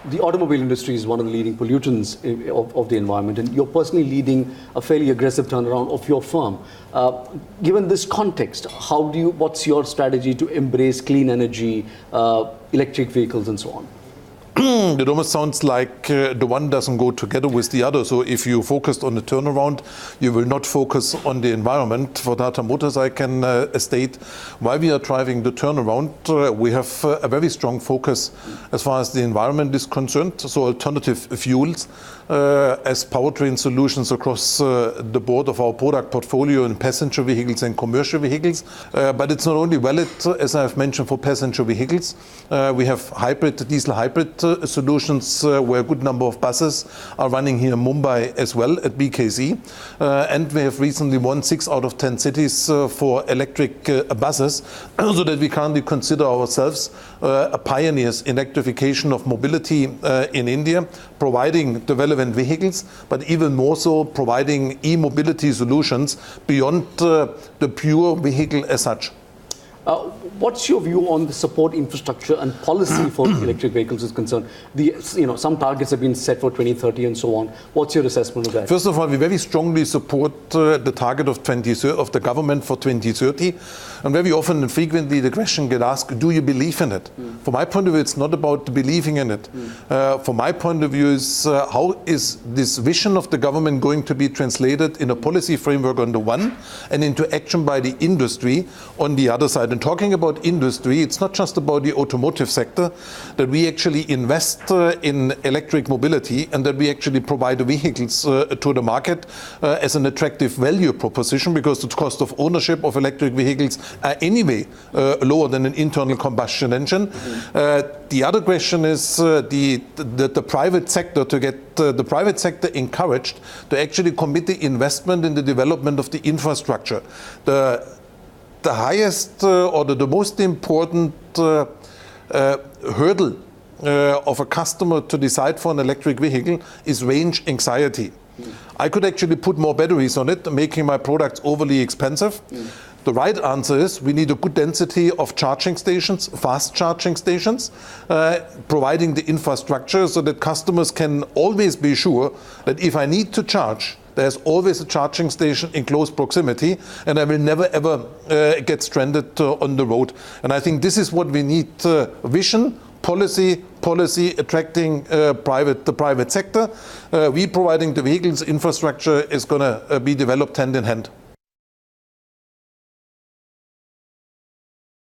The automobile industry is one of the leading pollutants of the environment, and you're personally leading a fairly aggressive turnaround of your firm. Given this context, what's your strategy to embrace clean energy, electric vehicles, and so on? It almost sounds like the one doesn't go together with the other. So if you focused on the turnaround, you will not focus on the environment. For Tata Motors, I can state why we are driving the turnaround. We have a very strong focus as far as the environment is concerned. So alternative fuels as powertrain solutions across the board of our product portfolio in passenger vehicles and commercial vehicles. But it's not only valid, as I've mentioned, for passenger vehicles. We have diesel hybrid solutions where a good number of buses are running here in Mumbai as well at BKC. And we have recently won 6 out of 10 cities for electric buses, so that we currently consider ourselves pioneers in electrification of mobility in India, providing the relevant vehicles, but even more so providing e-mobility solutions beyond the pure vehicle as such. What's your view on the support infrastructure and policy for electric vehicles is concerned? Some targets have been set for 2030 and so on. What's your assessment of that? First of all, we very strongly support the target of the government for 2030. And very often and frequently the question gets asked, do you believe in it? From my point of view, it's not about believing in it. From my point of view, is how is this vision of the government going to be translated in a policy framework on the one and into action by the industry on the other side? And talking about industry, it's not just about the automotive sector, that we actually invest in electric mobility and that we actually provide the vehicles to the market as an attractive value proposition, because the cost of ownership of electric vehicles are anyway lower than an internal combustion engine. The other question is the private sector, to get the private sector encouraged to actually commit the investment in the development of the infrastructure. The highest or the most important hurdle of a customer to decide for an electric vehicle is range anxiety. I could actually put more batteries on it, making my products overly expensive. The right answer is we need a good density of charging stations, fast charging stations, providing the infrastructure so that customers can always be sure that if I need to charge, there's always a charging station in close proximity, and I will never ever get stranded on the road. And I think this is what we need: vision, policy attracting the private sector. We providing the vehicles, infrastructure is going to be developed hand in hand.